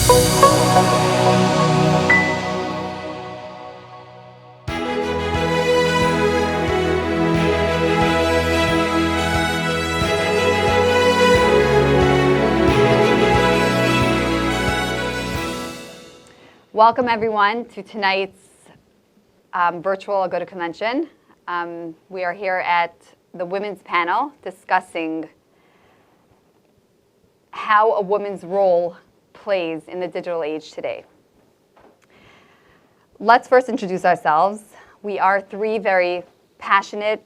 Welcome everyone to tonight's virtual go-to-convention. We are here at the women's panel discussing how a woman's role plays in the digital age today. Let's first introduce ourselves. We are three very passionate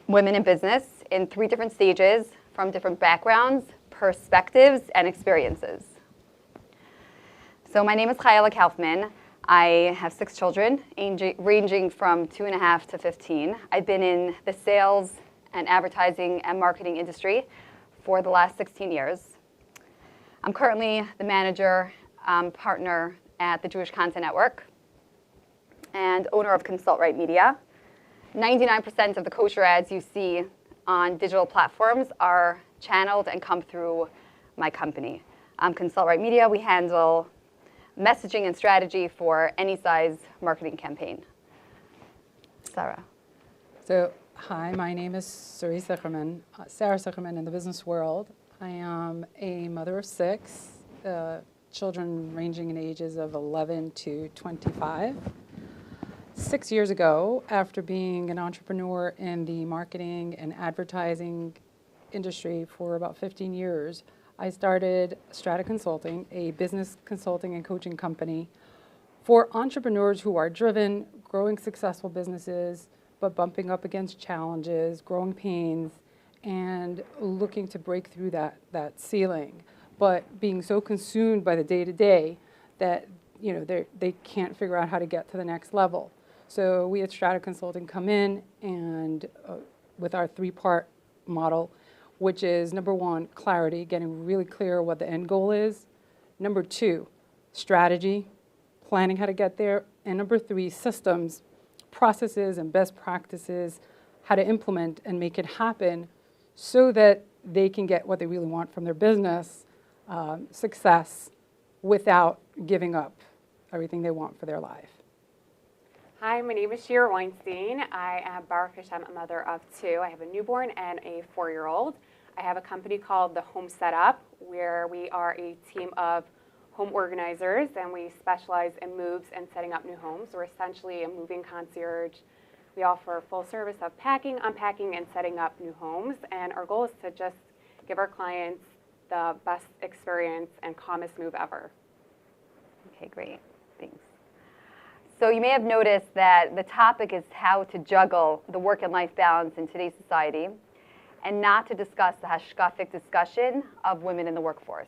women in business in three different stages from different backgrounds, perspectives, and experiences. So my name is Chayela Kaufman. I have 6 children, ranging from 2.5 to 15. I've been in the sales and advertising and marketing industry for the last 16 years. I'm currently the manager, partner at the Jewish Content Network and owner of Consult Right Media. 99% of the kosher ads you see on digital platforms are channeled and come through my company. Consult Right Media, we handle messaging and strategy for any size marketing campaign. Sarah. So, hi, my name is Sarah Sicherman in the business world. I am a mother of 6, children ranging in ages of 11 to 25. 6 years ago, after being an entrepreneur in the marketing and advertising industry for about 15 years, I started Strata Consulting, a business consulting and coaching company for entrepreneurs who are driven, growing successful businesses, but bumping up against challenges, growing pains, and looking to break through that ceiling, but being so consumed by the day-to-day that they can't figure out how to get to the next level. So we at Strata Consulting come in and with our 3-part model, which is number 1, clarity, getting really clear what the end goal is. Number 2, strategy, planning how to get there. And number 3, systems, processes and best practices, how to implement and make it happen so that they can get what they really want from their business, success, without giving up everything they want for their life. Hi, my name is Shira Weinstein. I am Baruch Hashem, a mother of 2. I have a newborn and a 4-year-old. I have a company called The Home Setup, where we are a team of home organizers, and we specialize in moves and setting up new homes. We're essentially a moving concierge. We offer full service of packing, unpacking, and setting up new homes, and our goal is to just give our clients the best experience and calmest move ever. Okay, great. Thanks. So you may have noticed that the topic is how to juggle the work and life balance in today's society, and not to discuss the hashkafic discussion of women in the workforce.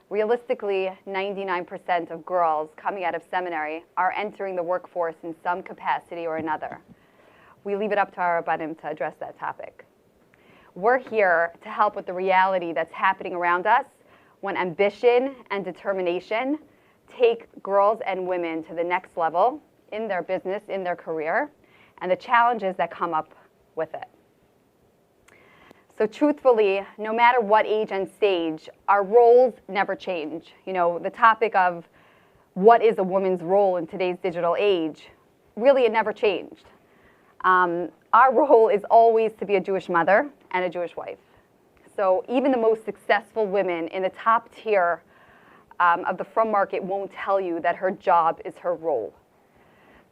Realistically, 99% of girls coming out of seminary are entering the workforce in some capacity or another. We leave it up to our rabbanim to address that topic. We're here to help with the reality that's happening around us when ambition and determination take girls and women to the next level in their business, in their career, and the challenges that come up with it. So truthfully, no matter what age and stage, our roles never change. The topic of what is a woman's role in today's digital age, really it never changed. Our role is always to be a Jewish mother and a Jewish wife. So even the most successful women in the top tier of the frum market won't tell you that her job is her role.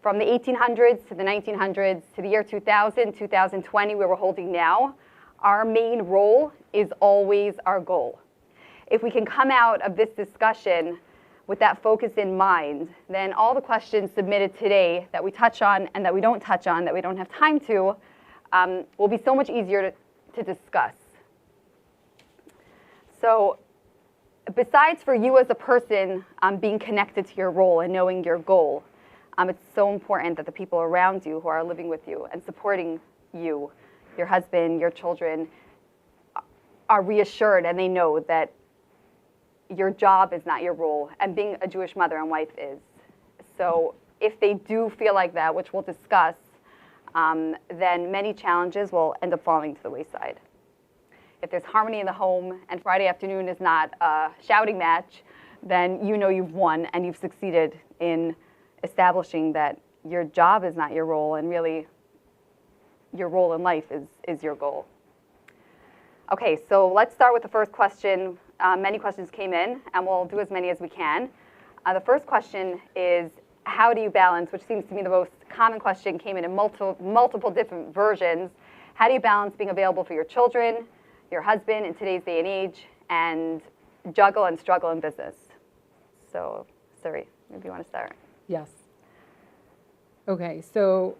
From the 1800s to the 1900s to the year 2000, 2020, where we're holding now, our main role is always our goal. If we can come out of this discussion with that focus in mind, then all the questions submitted today that we touch on and that we don't touch on, that we don't have time to, will be so much easier to discuss. So besides for you as a person being connected to your role and knowing your goal, it's so important that the people around you who are living with you and supporting you, your husband, your children, are reassured and they know that your job is not your role, and being a Jewish mother and wife is. So if they do feel like that, which we'll discuss, then many challenges will end up falling to the wayside. If there's harmony in the home and Friday afternoon is not a shouting match, then you know you've won and you've succeeded in establishing that your job is not your role, and really your role in life is your goal. Okay, so let's start with the first question. Many questions came in, and we'll do as many as we can. The first question is, how do you balance, which seems to me the most common question, came in multiple different versions. How do you balance being available for your children, your husband in today's day and age, and juggle and struggle in business? So, Suri, maybe you want to start. Yes. Okay, so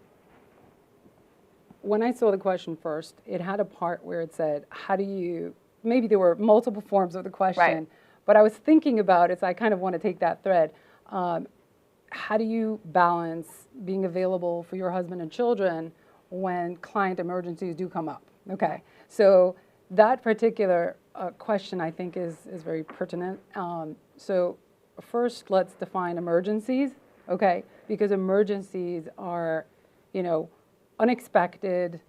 when I saw the question first, it had a part where it said, how do you, maybe there were multiple forms of the question, Right. but I was thinking about it, so I kind of want to take that thread. How do you balance being available for your husband and children when client emergencies do come up? Okay, so that particular question I think is very pertinent. So first, let's define emergencies, okay? Because emergencies are, you know, unexpected,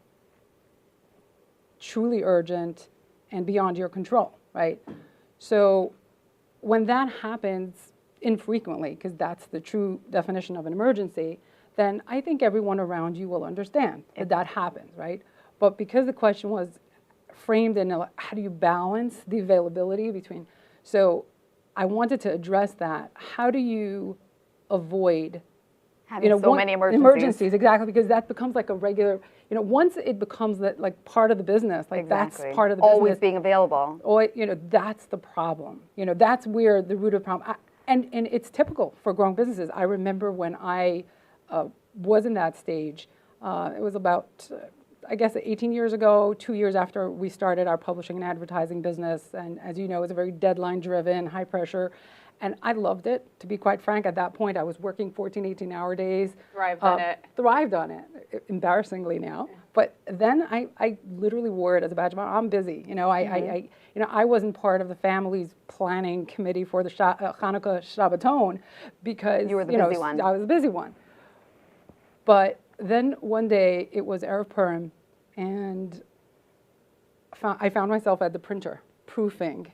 truly urgent, and beyond your control, right? So when that happens infrequently, because that's the true definition of an emergency, then I think everyone around you will understand that that happens, right? But because the question was framed in how do you balance the availability between, so I wanted to address that. How do you avoid Having so many emergencies. Exactly, because that becomes like a regular, once it becomes that like part of the business, like Exactly. that's part of the Always business. being available. Or, that's the problem. That's where the root of the problem, and it's typical for growing businesses. I remember when I was in that stage, it was about, I guess 18 years ago, 2 years after we started our publishing and advertising business. And as you know, it's a very deadline driven, high pressure. And I loved it, to be quite frank. At that point, I was working 14, 18-hour days. Thrived on it. Thrived on it, embarrassingly now. Yeah. But then I literally wore it as a badge of honor. I'm busy. I wasn't part of the family's planning committee for the Hanukkah Shabbaton because you were the busy one. I was the busy one. But then one day it was Erev Purim, and I found myself at the printer proofing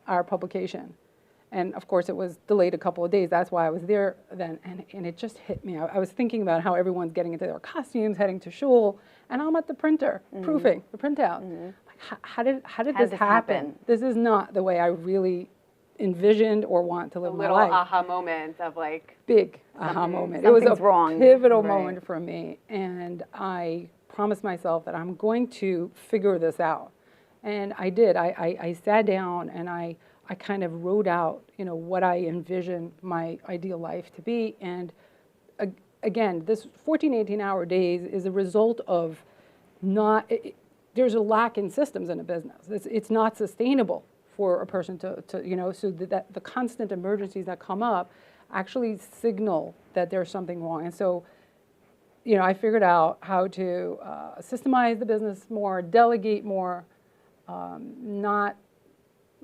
our publication. And of course, it was delayed a couple of days. That's why I was there then. And it just hit me. I was thinking about how everyone's getting into their costumes, heading to shul, and I'm at the printer, proofing the printout. Like, how did this happen? This is not the way I really envisioned or want to live my life. A little aha moment of like... Big aha moment. It was a wrong. Pivotal moment for me. And I promised myself that I'm going to figure this out. And I did. I sat down and I kind of wrote out, what I envisioned my ideal life to be. And again, this 14, 18-hour days is a result of there's a lack in systems in a business. It's not sustainable for a person to so that the constant emergencies that come up actually signal that there's something wrong. And so, I figured out how to systemize the business more, delegate more, not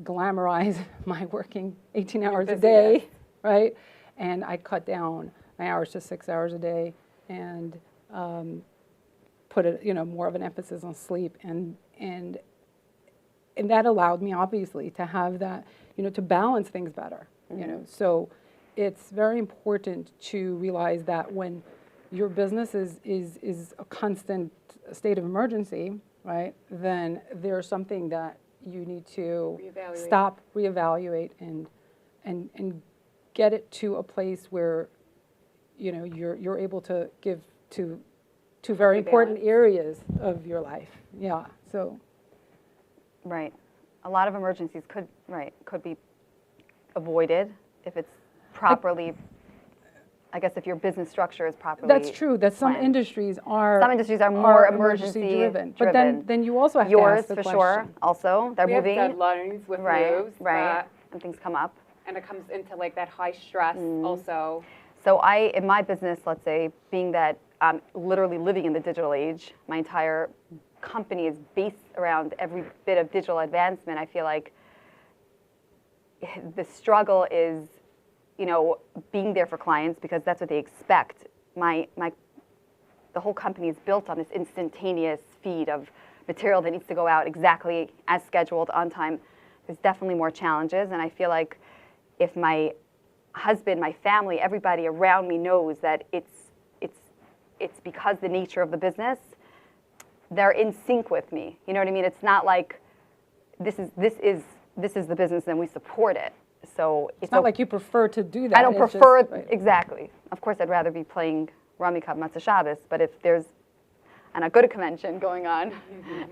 glamorize my working 18 hours a day, right? And I cut down my hours to 6 hours a day and put more of an emphasis on sleep, and that allowed me obviously to have that, to balance things better, So it's very important to realize that when your business is a constant state of emergency, right? Then there's something that you need to stop, reevaluate, and get it to a place where you're able to give to two very important areas of your life. Yeah. So. Right. A lot of emergencies could be avoided if it's properly. I guess if your business structure is properly. That's true. That some planned. industries are. Some industries are more emergency driven. But then you also have to ask the question. Yours for sure. Also, they're moving. We have deadlines with moves. Right. And things come up. And it comes into like that high stress also. So in my business, let's say, being that I'm literally living in the digital age, my entire company is based around every bit of digital advancement. I feel like the struggle is, being there for clients because that's what they expect. The whole company is built on this instantaneous feed of material that needs to go out exactly as scheduled, on time. There's definitely more challenges, and I feel like if my husband, my family, everybody around me knows that it's because the nature of the business, they're in sync with me. You know what I mean? It's not like this is the business and we support it. So It's not like you prefer to do that. I don't it's prefer just, right. exactly. Of course, I'd rather be playing Ramikav Matzah Shabbos, but if there's an Aguda convention going on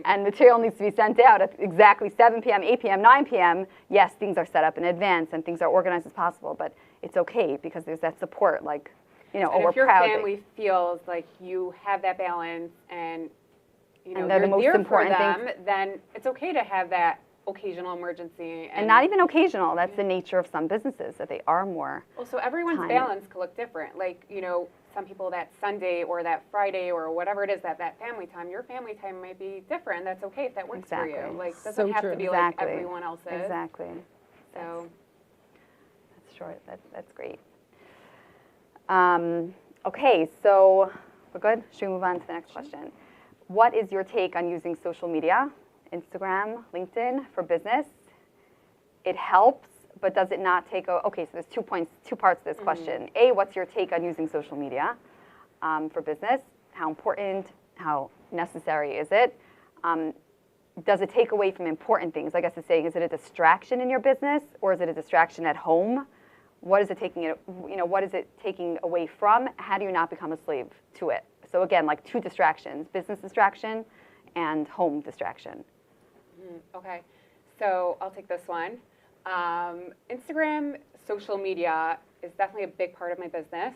and material needs to be sent out at exactly 7 p.m., 8 p.m., 9 p.m., yes, things are set up in advance and things are organized as possible, but it's okay because there's that support, like, you know, And we're if your proud. family feels like you have that balance and you know And they're the you're most there important for them, things. then it's okay to have that occasional emergency. And not even occasional. That's the nature of some businesses, that they are more. Also, everyone's time. balance could look different. Like, you know, some people that Sunday or that Friday or whatever it is, that family time, your family time might be different. That's okay if that works for Exactly. you. Like, it doesn't So have true. to be Exactly. like everyone else's. Exactly. So, That's short. That's great. Okay, so we're good? Should we move on to the next question? What is your take on using social media, Instagram, LinkedIn, for business? It helps, but does it not take okay, so there's 2 parts to this question. A, what's your take on using social media for business? How important, how necessary is it? Does it take away from important things? I guess it's saying, is it a distraction in your business or is it a distraction at home? What is it taking what is it taking away from? How do you not become a slave to it? So again, like 2 distractions, business distraction and home distraction. okay. So, I'll take this one. Instagram, social media is definitely a big part of my business.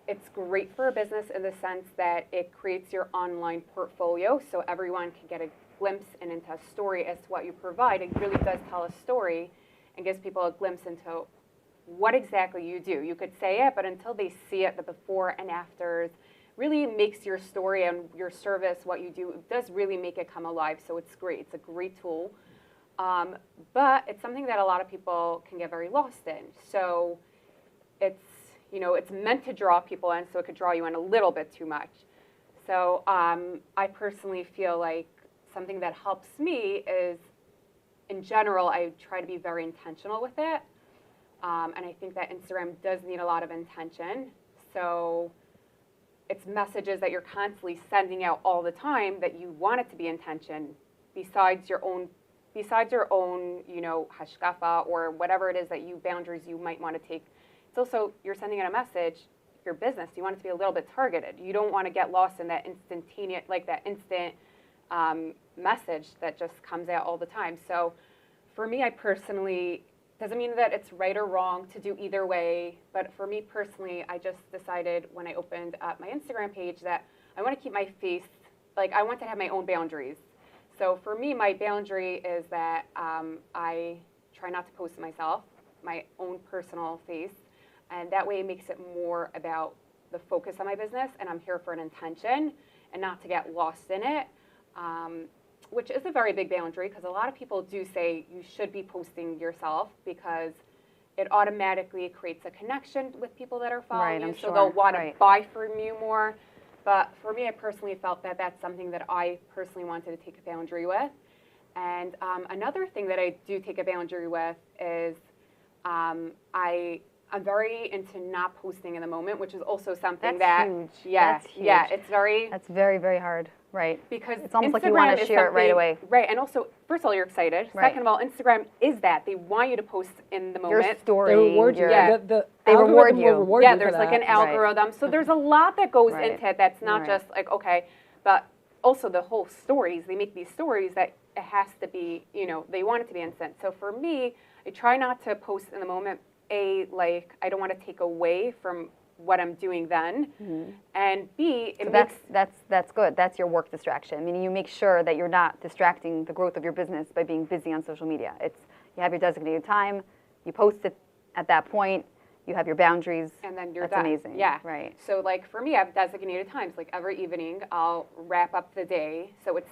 It's great for a business in the sense that it creates your online portfolio so everyone can get a glimpse and into a story as to what you provide. It really does tell a story and gives people a glimpse into what exactly you do. You could say it, but until they see it, the before and afters, really makes your story and your service, what you do, it does really make it come alive. So it's great. It's a great tool. But it's something that a lot of people can get very lost in. So it's, you know, it's meant to draw people in, so it could draw you in a little bit too much. So I personally feel like something that helps me is, in general, I try to be very intentional with it. And I think that Instagram does need a lot of intention. So it's messages that you're constantly sending out all the time that you want it to be intention, besides your own, you know, hashkafa or whatever it is that you, boundaries you might want to take. It's also, you're sending out a message, your business, you want it to be a little bit targeted. You don't want to get lost in that instantaneous, like that instant message that just comes out all the time. So for me, I personally, doesn't mean that it's right or wrong to do either way, but for me personally, I just decided when I opened up my Instagram page that I want to keep my face, like I want to have my own boundaries. So for me, my boundary is that I try not to post myself, my own personal face, and that way it makes it more about the focus on my business, and I'm here for an intention and not to get lost in it, which is a very big boundary because a lot of people do say you should be posting yourself because it automatically creates a connection with people that are following you, so they'll want to buy from you more. But for me, I personally felt that that's something that I personally wanted to take a boundary with. And another thing that I do take a boundary with is I'm very into not posting in the moment, which is also something That's huge. Yeah, That's huge. yeah, it's very. That's very, very hard, right? Because it's almost Instagram like you want to share it right away. Right, and also, first of all, you're excited. Right. Second of all, Instagram is that. They want you to post in the moment. Your story. They reward you. Yeah. They reward algorithm you. will reward Yeah, you for there's like that. an algorithm. So there's a lot that goes Right. into it that's not Right. just like, okay, but also the whole stories. They make these stories that it has to be, you know, they want it to be instant. So for me, I try not to post in the moment. Like, I don't want to take away from what I'm doing then. And B, it makes... That's good. That's your work distraction. Meaning you make sure that you're not distracting the growth of your business by being busy on social media. You have your designated time, you post it at that point, you have your boundaries. And then you're That's done. amazing. Yeah. Right. So like for me, I have designated times. Like every evening, I'll wrap up the day. So it's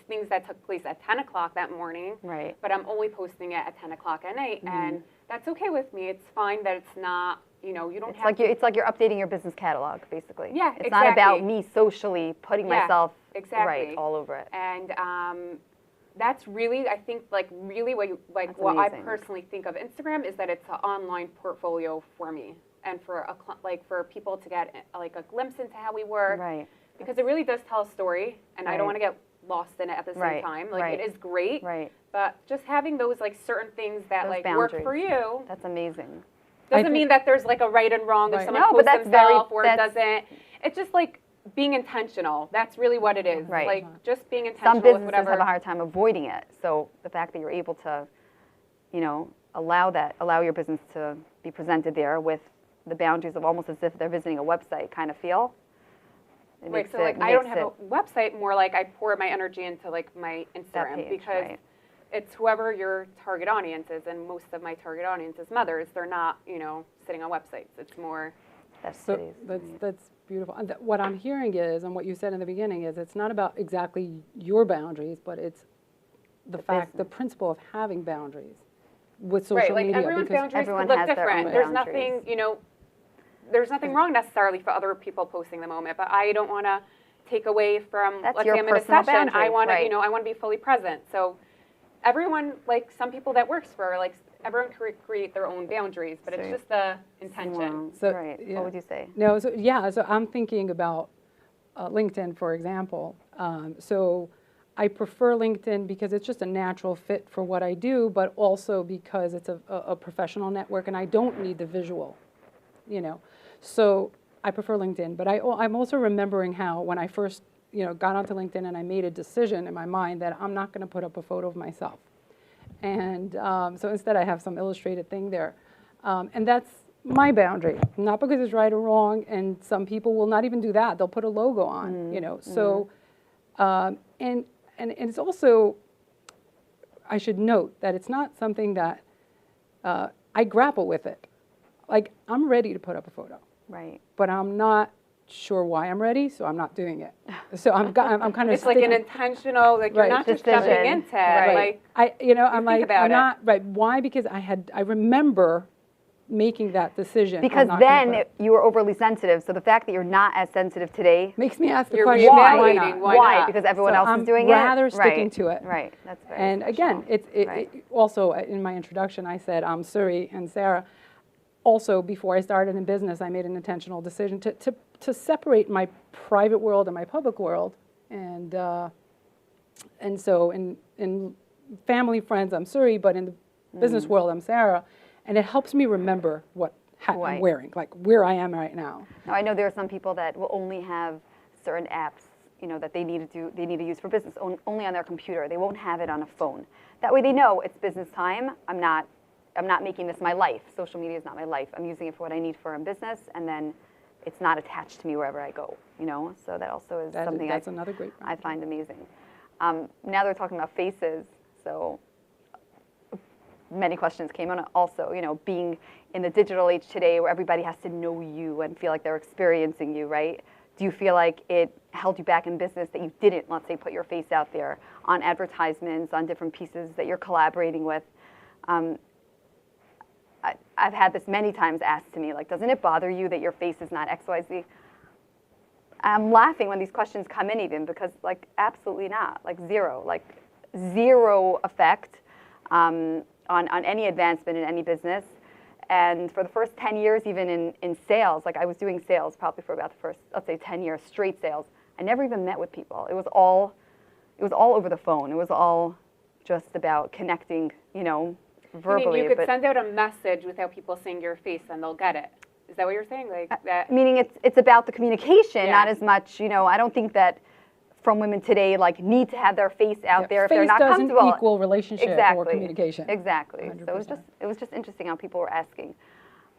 things that took place at 10 o'clock that morning. Right. But I'm only posting it at 10 o'clock at night. And that's okay with me. It's fine that it's not, you know, you don't have to. It's like you're updating your business catalog, basically. Yeah, It's not about me socially putting myself exactly. right all over it. And that's really, I think, like really what That's what I amazing. personally think of Instagram is that it's an online portfolio for me and for for people to get like a glimpse into how we work. Right. Because it really does tell a story, and I don't Right. want to get lost in it at the same Right, time. Like right. it is great, Right. but just having those like certain things that Those like boundaries. work for you That's amazing. doesn't think- mean that there's like a right and wrong if Right. someone No, but posts that's very- themselves or it that's- doesn't. It's just like being intentional. That's really what it is. Right. Like just being Some intentional with businesses whatever. have a hard time avoiding it. So the fact that you're able to, allow your business to be presented there with the boundaries of almost as if they're visiting a website kind of feel. It Right, makes so it- like I don't makes have it- a website, more like I pour my energy into like my Instagram page, because right. it's whoever your target audience is, and most of my target audience is mothers. They're not, sitting on websites. It's more. That's So today's- that's beautiful. And what I'm hearing is, and what you said in the beginning is, it's not about exactly your boundaries, but it's the business. principle of having boundaries with social Right, like media. everyone's because boundaries everyone could look has their own different. There's boundaries. nothing, there's nothing wrong necessarily for other people posting the moment, but I don't want to take away from, That's let's your say I'm in a personal session, I boundary, want to, right. I want to be fully present. So everyone, like some people that works for, like everyone can create their own boundaries, but it's So- just the intention. Wow. So, right. yeah. What would you say? No, so I'm thinking about LinkedIn, for example. So I prefer LinkedIn because it's just a natural fit for what I do, but also because it's a professional network and I don't need the visual, So I prefer LinkedIn, but I'm also remembering how when I first, got onto LinkedIn and I made a decision in my mind that I'm not going to put up a photo of myself. And so instead I have some illustrated thing there. And that's my boundary, not because it's right or wrong, and some people will not even do that. They'll put a logo on, So, and it's also, I should note that it's not something that I grapple with it. Like, I'm ready to put up a photo, Right. but I'm not sure why I'm ready, so I'm not doing it. So I'm kind of It's like an intentional, like you're Right. not just Decision. jumping into it. Right. Like I'm like, about I'm it. not, right, why? Because I remember making that decision. I'm Because not gonna then put- you were overly sensitive. So the fact that you're not as sensitive today, makes me ask the You're question, why reevaluating, not? why not? Because everyone So else I'm is doing rather it. sticking Right. to it. Right. That's very And again, special. it also in my introduction, I said I'm Suri and Sarah. Also, before I started in business, I made an intentional decision to separate my private world and my public world. And so in family, friends, I'm Suri, but in the business world, I'm Sarah. And it helps me remember what hat Right. I'm wearing, like where I am right now. Now, I know there are some people that will only have certain apps, that they need to use for business only on their computer. They won't have it on a phone. That way, they know it's business time. I'm not making this my life. Social media is not my life. I'm using it for what I need for in business, and then it's not attached to me wherever I go. So that also is something That's another great I find amazing. Now they're talking about faces, so many questions came on also, being in the digital age today where everybody has to know you and feel like they're experiencing you, right? Do you feel like it held you back in business that you didn't, let's say, put your face out there on advertisements, on different pieces that you're collaborating with? I've had this many times asked to me, like, doesn't it bother you that your face is not XYZ? I'm laughing when these questions come in even because, like, absolutely not, like zero effect on any advancement in any business. And for the first 10 years, even in sales, like I was doing sales probably for about the first, let's say 10 years, straight sales. I never even met with people. It was all over the phone. It was all just about connecting, verbally. Meaning you could but send out a message without people seeing your face and they'll get it. Is that what you're saying? Like that? meaning it's about the communication, Yeah. not as much, I don't think that from women today, like, need to have their face out there if they're Face not doesn't comfortable. equal relationship or communication. Exactly. So 100%. it was just interesting how people were asking.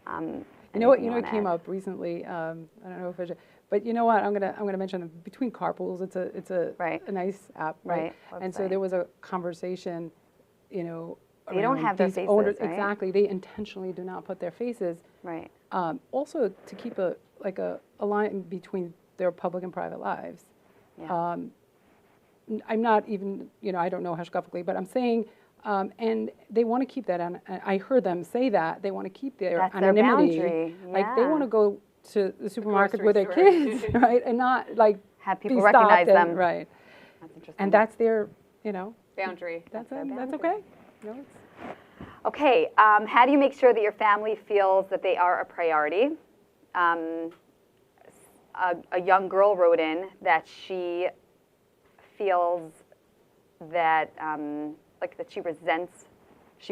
You know what? anything It came add? up recently. I don't know if I should, but you know what? I'm gonna mention between carpools. It's a Right. a nice app, right? Right, And so website. there was a conversation, They don't around have their these faces, owners, right? exactly. They intentionally do not put their faces. Right. Also to keep a line between their public and private lives. Yeah. I'm not even, I don't know hashkafically, but I'm saying, and they want to keep that, I heard them say that, they want to keep their That's their anonymity. boundary, Like, they yeah. want to go to the supermarket grocery with their store. kids, right? And not, like, Have be people stopped recognize and- them. Right. That's interesting. And that's their, Boundary. That's our that's boundary. okay. No, it's, Okay, how do you make sure that your family feels that they are a priority? A young girl wrote in that she feels that like that she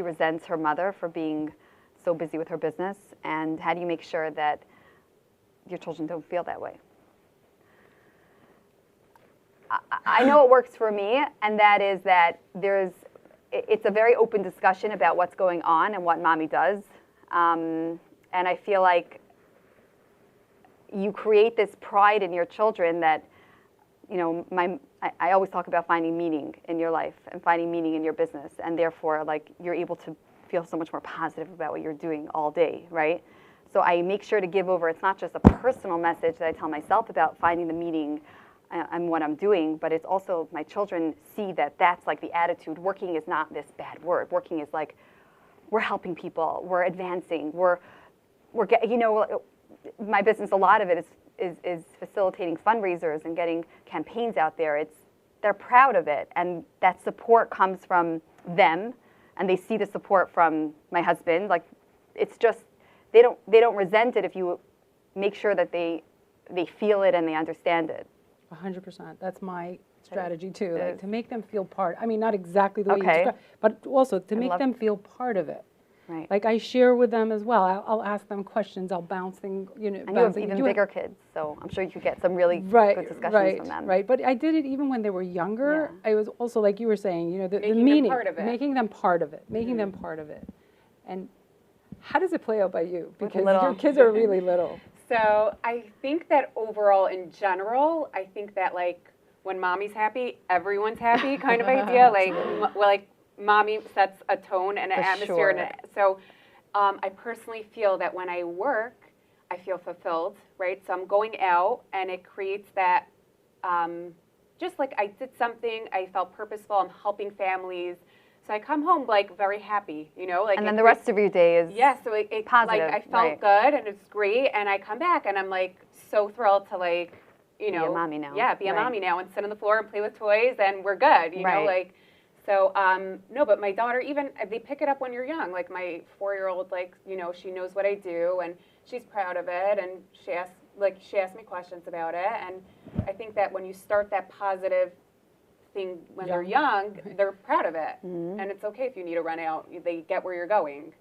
resents her mother for being so busy with her business. And how do you make sure that your children don't feel that way? I know it works for me, and that is that it's a very open discussion about what's going on and what mommy does. And I feel like you create this pride in your children that, you know, I always talk about finding meaning in your life and finding meaning in your business. And therefore, like, you're able to feel so much more positive about what you're doing all day, right? So I make sure to give over, it's not just a personal message that I tell myself about finding the meaning and what I'm doing, but it's also my children see that that's like the attitude. Working is not this bad word. Working is like, we're helping people, we're advancing, you know, my business, a lot of it is facilitating fundraisers and getting campaigns out there. They're proud of it, and that support comes from them, and they see the support from my husband. Like, it's just, they don't resent it if you make sure that they feel it and they understand it. 100%. That's my strategy too, like to make them feel part. I mean, not exactly the way you described, but also to make them feel part of it. Right. Like I share with them as well. I'll ask them questions. I'll bounce things, you know. And you have even bigger kids, so I'm sure you could get some really good discussions from them. Right. But I did it even when they were younger. I was also, like you were saying, you know, the meaning, making them part of it, making them part of it. And how does it play out by you? Because your kids are really little. So I think that overall, in general, I think that like when mommy's happy, everyone's happy kind of idea. Like mommy sets a tone and an atmosphere. Sure. So I personally feel that when I work, I feel fulfilled, right? So I'm going out and it creates that, just like I did something, I felt purposeful, I'm helping families. So I come home like very happy, you know, like. And then the rest of your day is so it positive. Like I felt good and it's great, and I come back and I'm like so thrilled to like, you know, be a mommy now. Yeah, be a mommy now and sit on the floor and play with toys and we're good, you know, like. So no, but my daughter, even they pick it up when you're young. Like my 4-year-old, like, you know, she knows what I do and she's proud of it, and she asks me questions about it, and I think that when you start that positive thing when they're young, they're proud of it. And it's okay if you need to run out. They get where you're going.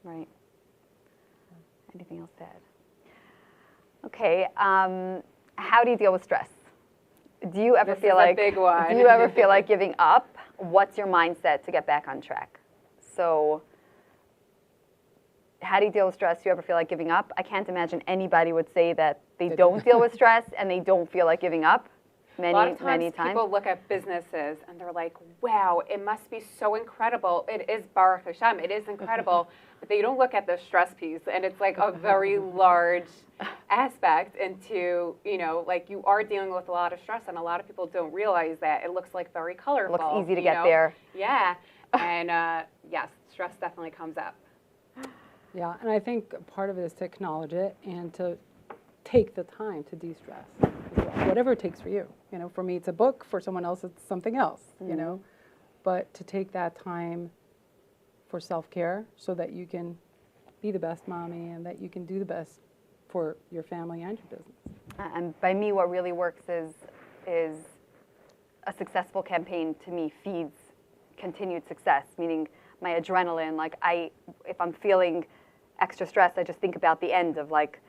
Right. Anything else to add? Okay. How do you deal with stress? Do you ever feel like big one. Do you ever feel like giving up? What's your mindset to get back on track? So how do you deal with stress? Do you ever feel like giving up? I can't imagine anybody would say that they don't deal with stress and they don't feel like giving up. A lot of times people look at businesses and they're like, wow, it must be so incredible. It is Baruch Hashem, it is incredible. But they don't look at the stress piece, and it's like a very large aspect into, you know, like you are dealing with a lot of stress, and a lot of people don't realize that. It looks like very colorful. It looks easy to get there. Yeah, and yes, stress definitely comes up. Yeah, and I think part of it is to acknowledge it and to take the time to de-stress. Whatever it takes for you. You know, for me it's a book, for someone else it's something else, you know. But to take that time for self-care so that you can be the best mommy and that you can do the best for your family and your business. And by me, what really works is a successful campaign to me feeds continued success, meaning my adrenaline. Like if I'm feeling extra stress, I just think about the end of like,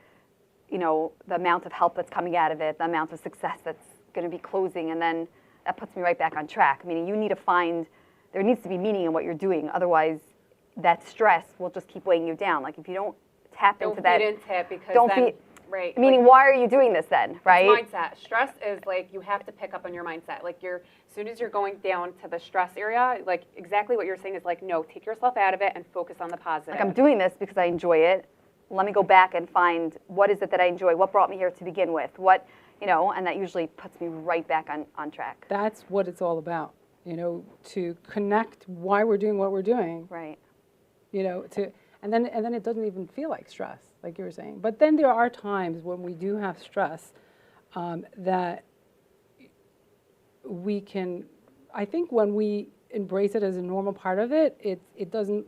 you know, the amount of help that's coming out of it, the amount of success that's going to be closing, and then that puts me right back on track. Meaning you need to find, there needs to be meaning in what you're doing. Otherwise, that stress will just keep weighing you down. Like if you don't tap into that. Don't feed into it because right. Meaning, like, why are you doing this then, right? It's mindset. Stress is like you have to pick up on your mindset. Like as soon as you're going down to the stress area, like exactly what you're saying is like, no, take yourself out of it and focus on the positive. Like I'm doing this because I enjoy it. Let me go back and find what is it that I enjoy, what brought me here to begin with, what, you know, and that usually puts me right back on track. That's what it's all about, you know, to connect why we're doing what we're doing. Right. You know, and then it doesn't even feel like stress, like you were saying. But then there are times when we do have stress that we can, I think when we embrace it as a normal part of it, it doesn't,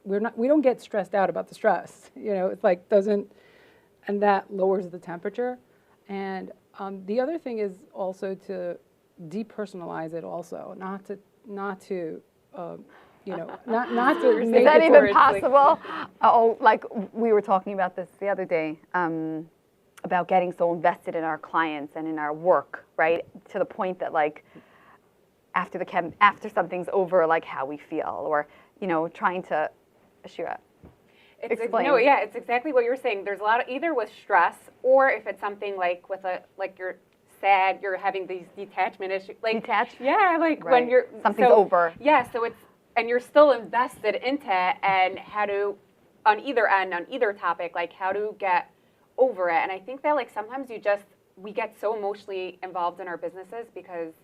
we don't get stressed out about the stress. It's like and that lowers the temperature. And the other thing is also to depersonalize it also, not to not to make Is that it even possible? Oh, like we were talking about this the other day, about getting so invested in our clients and in our work, right? To the point that like after something's over, like how we feel, or trying to, Shira, explain. No, yeah, it's exactly what you're saying. There's a lot of either with stress, or if it's something like like you're sad, you're having these detachment issues, like Detached? Yeah, like Right. when you're Something's over. Yeah, so and you're still invested into it, and how to, on either end, on either topic, like how to get over it. And I think that like sometimes we get so emotionally involved in our businesses because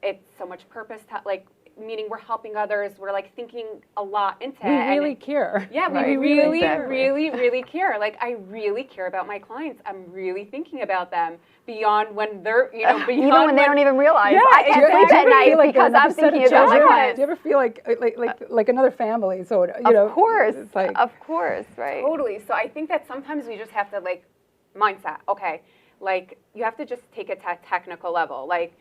it's so much purpose, like meaning we're helping others, we're like thinking a lot into it. We really care. Yeah, Right. we really, Exactly. really care. Like I really care about my clients. I'm really thinking about them beyond when they're, beyond Even when they don't even realize. Yeah, I can't exactly. sleep at night like because I'm another set of thinking about my children? clients. Do you ever feel like another family? So Of course, it's like, of course, right? Totally. So I think that sometimes we just have to like mindset. Okay, like you have to just take it to a technical level. Like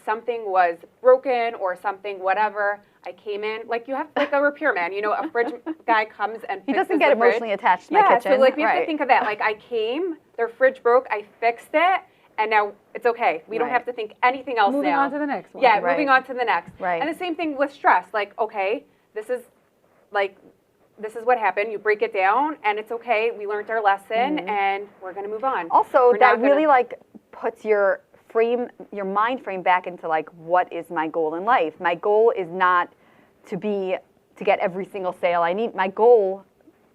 something was broken or something, whatever. I came in, like you have like a repairman, a fridge guy comes and He fixes doesn't get the fridge. emotionally attached to my kitchen. So like we have to Right. think of that. Like I came, their fridge broke, I fixed it, and now it's okay. We don't Right. have to think anything else moving now. on to the next one. Yeah, Right. moving on to the next. Right. And the same thing with stress. Like, okay, this is what happened. You break it down, and it's okay. We learned our lesson, and we're going to move on. Also, We're that not really gonna- like puts your mind frame back into like, what is my goal in life? My goal is not to get every single sale I need. My goal,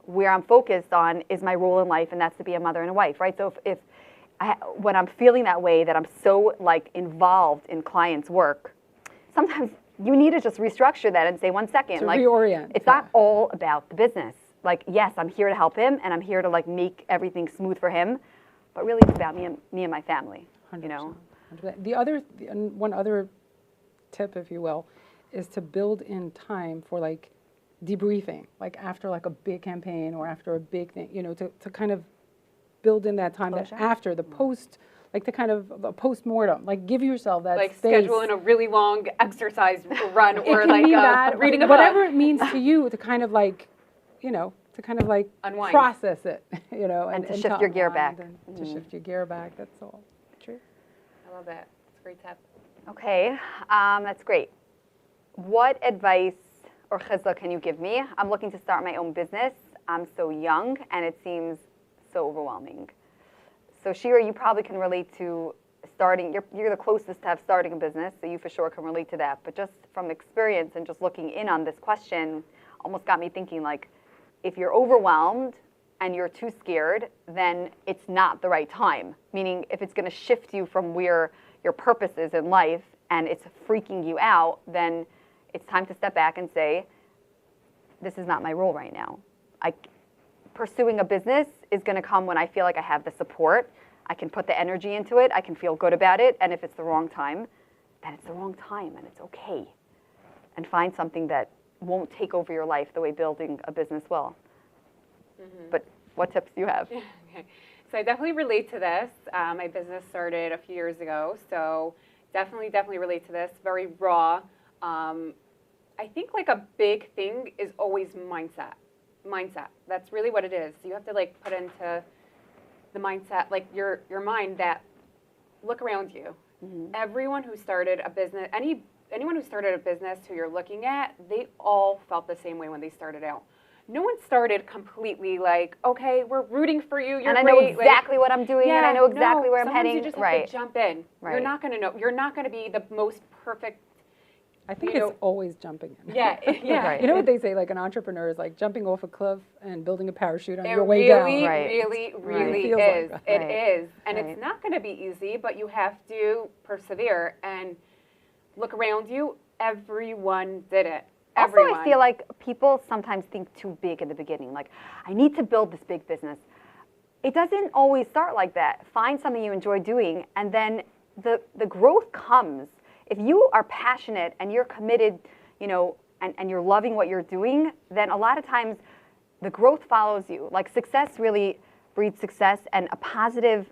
where I'm focused on, is my role in life, and that's to be a mother and a wife, right? So when I'm feeling that way, that I'm so like involved in clients' work, sometimes you need to just restructure that and say, 1 second, To like reorient, it's not all about the business. Like, yes, I'm here to help him, and I'm here to like make everything smooth for him, but really it's about me and my family. 100%. One other tip, if you will, is to build in time for like debriefing, like after like a big campaign or after a big thing, to kind of build in that time that Closure? after the post, like the kind of a post-mortem, like give yourself that like space. scheduling a really long exercise run, It or can like be that, reading a whatever book. it means to you, to kind of like, to kind of like Unwind. process it, And to shift your gear back. unwind and to shift your gear back. That's all. True. I love that. It's a great tip. Okay, that's great. What advice or chizah can you give me? I'm looking to start my own business. I'm so young, and it seems so overwhelming. So Shira, you probably can relate to starting. You're the closest to have starting a business, so you for sure can relate to that. But just from experience and just looking in on this question, almost got me thinking like, if you're overwhelmed and you're too scared, then it's not the right time. Meaning, if it's going to shift you from where your purpose is in life and it's freaking you out, then it's time to step back and say, this is not my role right now. Pursuing a business is going to come when I feel like I have the support. I can put the energy into it. I can feel good about it. And if it's the wrong time, then it's the wrong time, and it's okay. And find something that won't take over your life the way building a business will. But what tips do you have? Okay. So I definitely relate to this. My business started a few years ago, so definitely relate to this. Very raw. I think like a big thing is always mindset. That's really what it is. You have to like put into the mindset, like your mind, that look around you. Everyone who started a business, anyone who started a business who you're looking at, they all felt the same way when they started out. No one started completely like, okay, we're rooting for you. You're And I know great. exactly what I'm doing, and I know exactly where I'm sometimes heading. You just have Right. to jump in. Right. You're not going to know. You're not going to be the most perfect. I think You know- it's always jumping in. Yeah, yeah. Right. You know what they say, like an entrepreneur is like jumping off a cliff and building a parachute on It your way really, down. Right. really Feels like is. that. It Right. is. And Right. it's not going to be easy, but you have to persevere and look around you. Everyone did it. Also, Everyone. I feel like people sometimes think too big in the beginning. Like, I need to build this big business. It doesn't always start like that. Find something you enjoy doing, and then the growth comes. if you are passionate and you're committed, you know, and you're loving what you're doing, then a lot of times the growth follows you. Like success really breeds success, and a positive,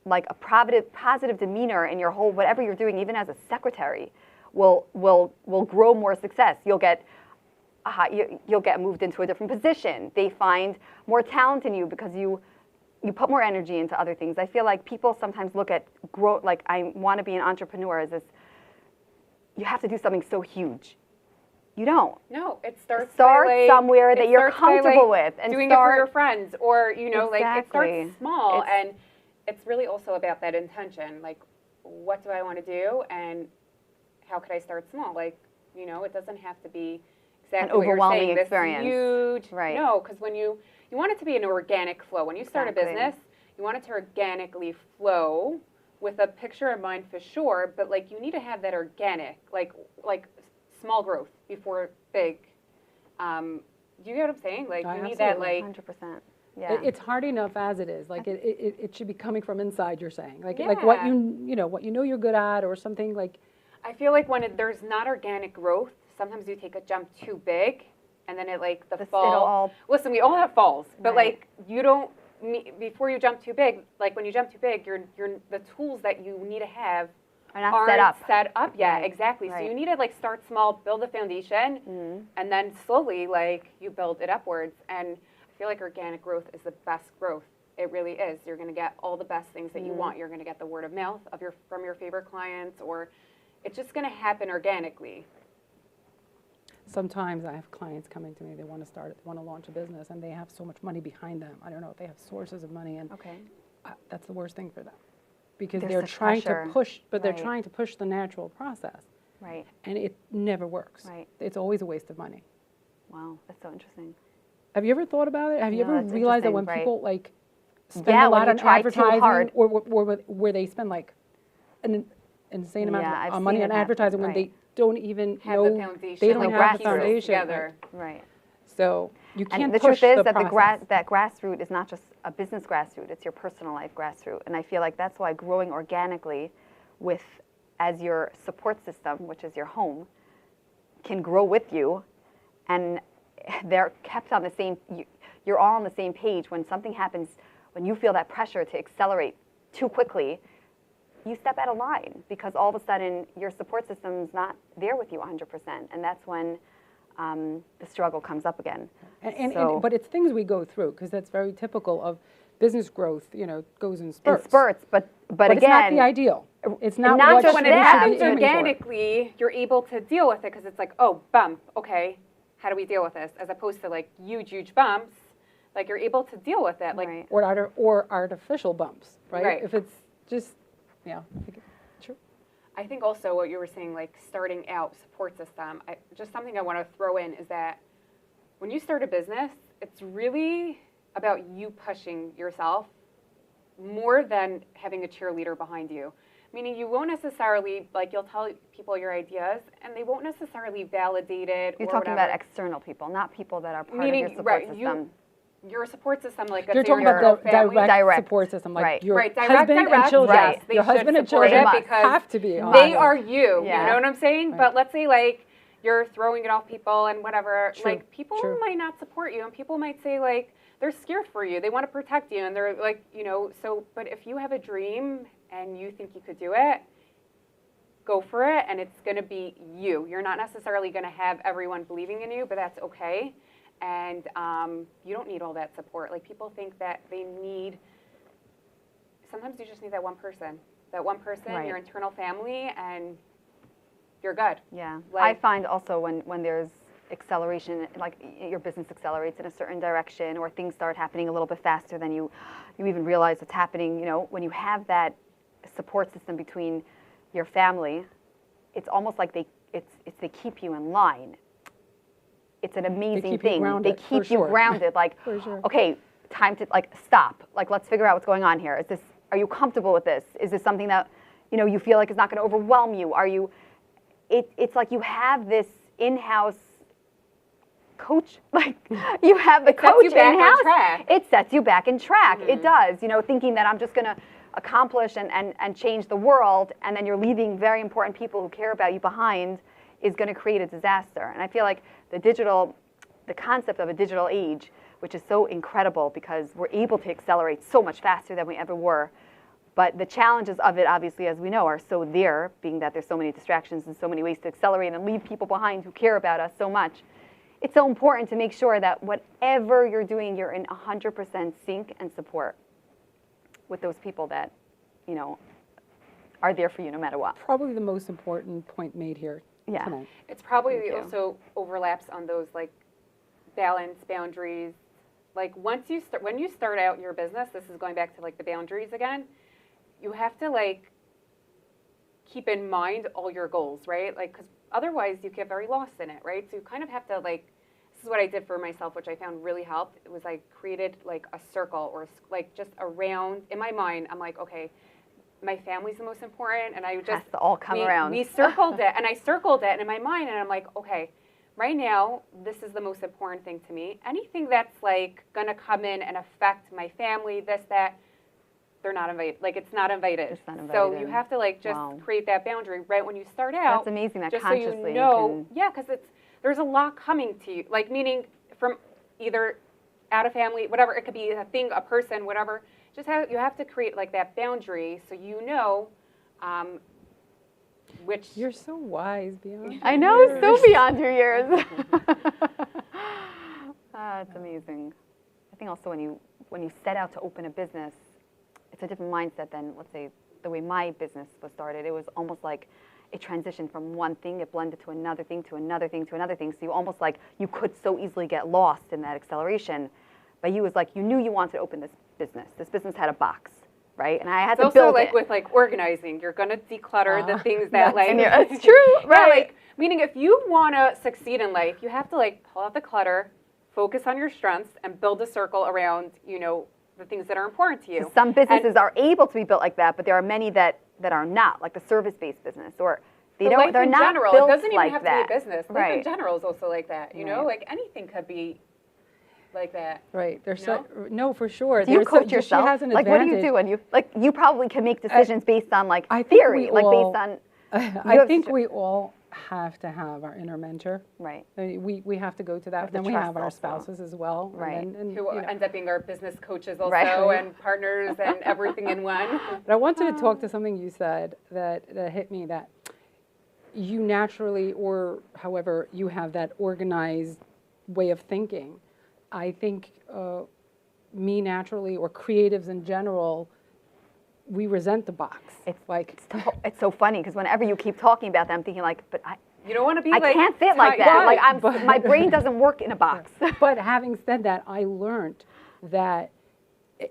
like a positive demeanor in your whole, whatever you're doing, even as a secretary, will grow more success. You'll get moved into a different position. They find more talent in you because you put more energy into other things. I feel like people sometimes look at growth, like I want to be an entrepreneur as this, you have to do something so huge. You don't. No, it starts somewhere that you're comfortable with, and doing it for your friends, or you know, Exactly. like it starts small, and it's really also about that intention. Like, what do I want to do, and how could I start small? Like, you know, it doesn't have to be exactly an overwhelming what you're saying, experience. This huge, right? No, because when you want it to be an organic flow. When you start Exactly. a business, you want it to organically flow with a picture in mind for sure. But like, you need to have that organic, like small growth before big. Do you get what I'm saying? Like, you need that, like 100%. Yeah. It's hard enough as it is. Like it should be coming from inside. You're saying, like Yeah. like what you know what you know you're good at, or something like. I feel like when there's not organic growth, sometimes you take a jump too big, and then it like the fall. Listen, we all have falls, but Right. like you don't before you jump too big. Like when you jump too big, you're the tools that you need to have Are not aren't set up. yet. Right. Exactly. Right. So you need to like start small, build a foundation, and then slowly like you build it upwards. And I feel like organic growth is the best growth. It really is. You're going to get all the best things that you want. You're going to get the word of mouth from your favorite clients, or it's just going to happen organically. Sometimes I have clients coming to me. They want to launch a business, and they have so much money behind them. I don't know if they have sources of money, and Okay. That's the worst thing for them, because There's they're such trying pressure. to push, but they're Right. trying to push the natural process, Right. and it never works. Right. It's always a waste of money. Wow, that's so interesting. Have you ever thought about it? Have you No, ever that's realized that interesting, when right. people like spend Yeah, a when lot you on try too advertising, hard. or where they spend like an insane amount Yeah, I've of money seen on it happen, advertising when right. they don't even Have know the foundation. they don't Like have the grassroots foundation together. Right. So you can't And the push truth is the that process. that grassroots is not just a business grassroots, it's your personal life grassroots. And I feel like that's why growing organically with as your support system, which is your home, can grow with you, and they're kept on the same, you're all on the same page. When something happens, when you feel that pressure to accelerate too quickly, you step out of line, because all of a sudden your support system's not there with you 100%, and that's when the struggle comes up again. But it's things we go through, because that's very typical of business growth. You know, goes in In spurts. spurts, but But it's not again, the ideal. It's not not what just when you it that. should happens be aiming for. organically, you're able to deal with it because it's like, oh, bump, okay, how do we deal with this? As opposed to like huge bumps, like you're able to deal with it. Like, Right. Or artificial bumps, right? Right. If it's just, yeah, true. I think also what you were saying, like starting out support system, just something I want to throw in is that when you start a business, it's really about you pushing yourself more than having a cheerleader behind you. Meaning you won't necessarily, like you'll tell people your ideas and they won't necessarily validate it. You're or talking whatever. about external people, not people that are part Meaning, of your support right, system. Your support system, like You're let's say talking your about the family, direct support system, like Right. your Right, husband and children. Right. They Your should husband and support children it because have to be on they it. are you. Yeah. You know what I'm saying? Right. But let's say like you're throwing it off people and whatever. True, Like people true. might not support you, and people might say like they're scared for you. They want to protect you, and they're like, you know. So, but if you have a dream and you think you could do it, go for it, and it's going to be you. You're not necessarily going to have everyone believing in you, but that's okay. And you don't need all that support. Like people think that they need. Sometimes you just need that one person. That one person, Right. your internal family, and you're good. Yeah, I Like- find also when there's acceleration, like your business accelerates in a certain direction, or things start happening a little bit faster than you even realize it's happening. You know, when you have that support system between your family, it's almost like they keep you in line. It's an amazing keep you thing. grounded, They for keep you sure. grounded. Like, For sure. okay, time to like stop. Like, let's figure out what's going on here. Are you comfortable with this? Is this something that you feel like is not going to overwhelm you? Are you? It's like you have this in-house coach. Like you have the It sets coach you back on in-house. track. It sets you back in track. It does. Thinking that I'm just going to accomplish and change the world, and then you're leaving very important people who care about you behind, is going to create a disaster. And I feel like the concept of a digital age, which is so incredible because we're able to accelerate so much faster than we ever were, but the challenges of it, obviously, as we know, are so there, being that there's so many distractions and so many ways to accelerate and leave people behind who care about us so much. It's so important to make sure that whatever you're doing, you're in 100% sync and support with those people that, you know, are there for you no matter what. Probably the most important point made here Yeah. tonight. It's probably Thank you. also overlaps on those like balance, boundaries. Like when you start out your business, this is going back to like the boundaries again, you have to like keep in mind all your goals, right? Like, because otherwise you get very lost in it, right? So you kind of have to like, this is what I did for myself, which I found really helped. It was I created like a circle or like just around, in my mind, I'm like, okay, my family's the most important, and I just Has to all come around. We circled it, and I circled it in my mind, and I'm like, okay, right now this is the most important thing to me. Anything that's like gonna come in and affect my family, this, that, they're not invited. Like it's not invited. It's not So invited you in. have to like just Wow. create that boundary right when you start out. That's amazing that just so consciously you know, can, yeah, because there's a lot coming to you. Like meaning from either out of family, whatever it could be, a thing, a person, whatever. You have to create like that boundary so you know which. You're so wise, beyond. I know, so beyond your years. It's amazing. I think also when you set out to open a business, it's a different mindset than, let's say, the way my business was started. It was almost like it transitioned from one thing, it blended to another thing, to another thing, to another thing. So you almost like, you could so easily get lost in that acceleration. But you was like, you knew you wanted to open this business. This business had a box, right? And I had to It's also build like it. with like organizing, you're gonna declutter the things that like. It's true, Yeah, right? like meaning if you want to succeed in life, you have to like pull out the clutter, focus on your strengths, and build a circle around the things that are important to you. Some businesses are able to be built like that, but there are many that are not, like the service-based business, or But life they're in not general, built it doesn't even like have that. to be a business. Life Right. in general is also like that. You know, Right. like anything could be like that. Right. There's No? no, for sure. Do you There's coach she yourself? has an Like, what do you advantage. do? And you probably can make decisions based on like I think theory, we like all- based on. I have think str- we all have to have our inner mentor. Right. We have to go to that. have to Then we have trust our also. spouses as well. Right. And Who ends up being our business coaches also Right. and partners and everything in one. But I wanted to talk to something you said that hit me, that you naturally, or however you have that organized way of thinking. I think me naturally, or creatives in general, we resent the box. It's like, It's so funny because whenever you keep talking about that, I'm thinking like, but You don't want to be I like. can't fit like that. Right, Like but- my brain doesn't work in a box. but having said that, I learned that,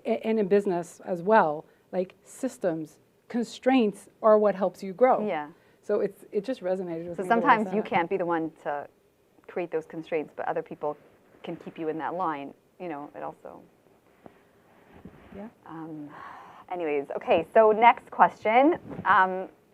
and in business as well, like systems, constraints are what helps you grow. Yeah. So it just resonated with So me. the way sometimes said you it. can't be the one to create those constraints, but other people can keep you in that line. You know, it also. Yeah. Anyways, okay, so next question.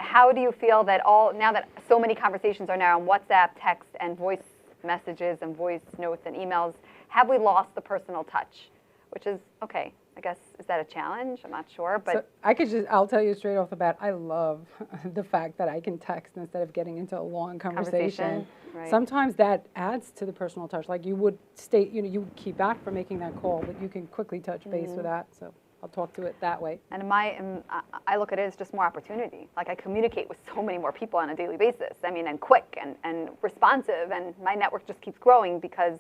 How do you feel that now that so many conversations are now on WhatsApp, text, and voice messages and voice notes and emails, have we lost the personal touch? Which is, okay, I guess, is that a challenge? I'm not sure, but So I'll tell you straight off the bat, I love the fact that I can text instead of getting into a long conversation. right. Sometimes that adds to the personal touch. Like you would you would keep back from making that call, but you can quickly touch base with that. So I'll talk to it that way. And I look at it as just more opportunity. Like I communicate with so many more people on a daily basis. I mean, and quick and responsive, and my network just keeps growing because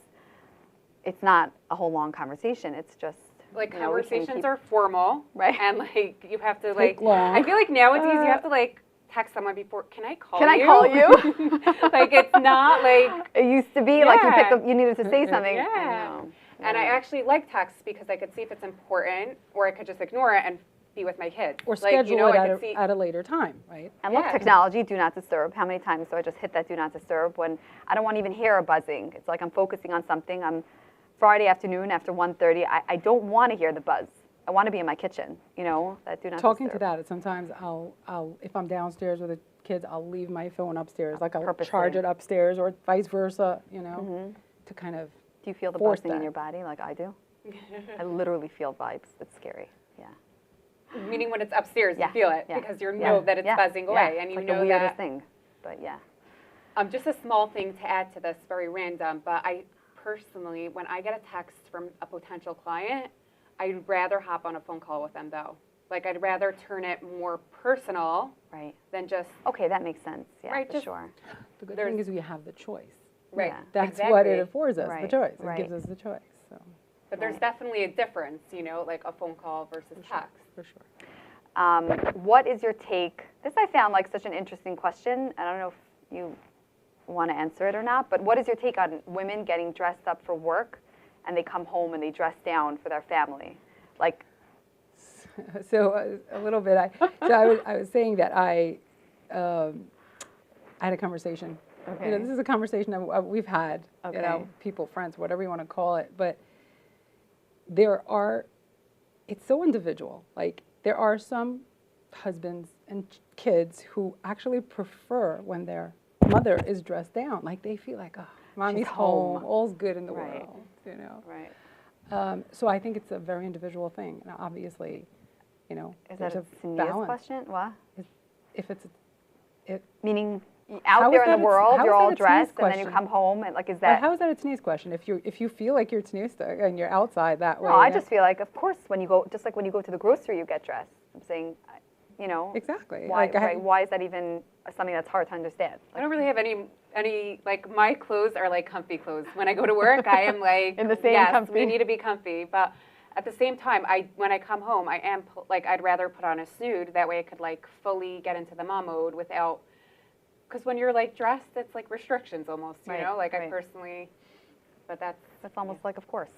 it's not a whole long conversation. It's just Like you know, we can conversations keep- are formal, Right. And like you have to Take like. long. I feel like nowadays you have to like text someone before. Can I call Can you? I call you? Like it's not like. It used to be like you Yeah. picked up, you needed to say something. Yeah. I know. And I actually like texts because I could see if it's important, or I could just ignore it and be with my kids. Or like, schedule I it could see. at a later time, right? And look, Yeah. technology, do not disturb. How many times do I just hit that do not disturb when I don't want to even hear a buzzing? It's like I'm focusing on something. I'm Friday afternoon after 1:30. I don't want to hear the buzz. I want to be in my kitchen, you know, that do not Talking to disturb. that, sometimes I'll if I'm downstairs with the kids, I'll leave my phone upstairs. Like I'll Purposely. charge it upstairs, or vice versa, you know, to kind of. Do you feel the force buzzing in that. your body like I do? I literally feel vibes. It's scary. Yeah. Meaning when it's upstairs, Yeah, you feel it yeah, because you yeah, know that it's yeah, buzzing yeah. away, and It's you like know the weirdest that. thing, but yeah. Just a small thing to add to this, very random, but I personally, when I get a text from a potential client, I'd rather hop on a phone call with them though. Like I'd rather turn it more personal Right. than just Okay, that makes sense. Yeah, Right, for just- sure. The good There's- thing is we have the choice. right. Yeah. That's what it exactly. affords us, the Right, choice. It right. gives us the choice. So, But there's Right. definitely a difference, like a phone call versus text. for sure. What is your take? This I found like such an interesting question. I don't know if you want to answer it or not, but what is your take on women getting dressed up for work and they come home and they dress down for their family? Like, So a little bit. I was saying that I had a conversation. Okay. This is a conversation that we've had. Okay. People, friends, whatever you want to call it. But it's so individual. Like there are some husbands and kids who actually prefer when their mother is dressed down. Like they feel like, oh, mommy's home. home, all's good in the Right. world. right. So I think it's a very individual thing. And obviously, Is there's that a a Sinia's balance. question? What? If it's Meaning How out is there in that the a- world, how you're is that all a dressed, Sinia's and then you question? come home, and like, is But that? how is that a Tania's question? If you feel like you're Tanista and you're outside that way. No, I then- just feel like, of course, when you go, just like when you go to the grocery, you get dressed. I'm saying, Exactly. Why, Like, right, why is that even something that's hard to understand? I don't really have any like my clothes are like comfy clothes. When I go to work, I am like In the same yes, comfy. we need to be comfy, but at the same time, when I come home, I am like I'd rather put on a snood that way I could like fully get into the mom mode without because when you're like dressed, it's like restrictions almost, Right, Like I right. personally, but That's almost like, of course.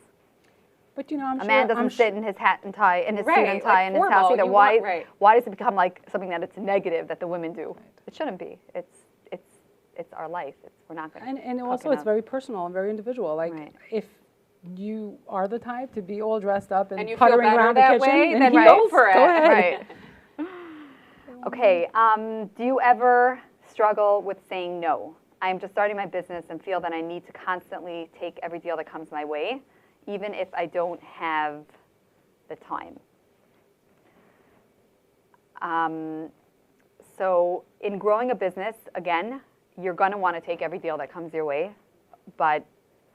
But I'm A sure. man doesn't I'm sit in his hat and tie, in his suit Right, and like tie in his house formal. either. You Why? want- right. Why does it become like something that it's negative that the women do? It shouldn't be. It's our life. We're not going to. And also it's very personal and very individual. Like Right. if you are the type to be all dressed up and And you feel puttering better around the that kitchen way, in then heels, go for it. Go ahead. Right. Okay. Do you ever struggle with saying no? I am just starting my business and feel that I need to constantly take every deal that comes my way, even if I don't have the time. So in growing a business, again, you're going to want to take every deal that comes your way, but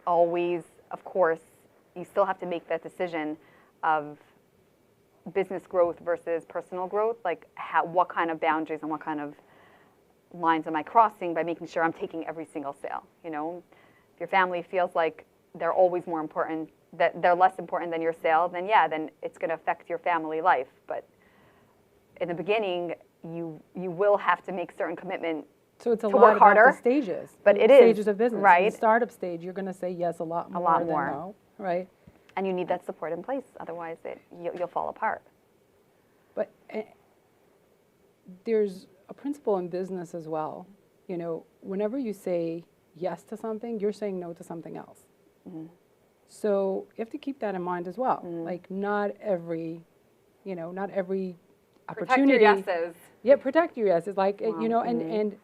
always, of course, you still have to make that decision of business growth versus personal growth, like what kind of boundaries and what kind of lines am I crossing by making sure I'm taking every single sale. If your family feels like they're always more important, that they're less important than your sale, then then it's going to affect your family life. But in the beginning, you will have to make certain commitment So it's a to lot work about harder, the stages. but the it is, stages of business. In right. the startup stage, you're going to say yes a lot more lot than more. no, right? and you need that support in place. Otherwise, you'll fall apart. But there's a principle in business as well. Whenever you say yes to something, you're saying no to something else. Mm-hmm. So you have to keep that in mind as well. Mm-hmm. Like not every Protect opportunity. your yeses. Yeah, protect your yeses. Like Wow. and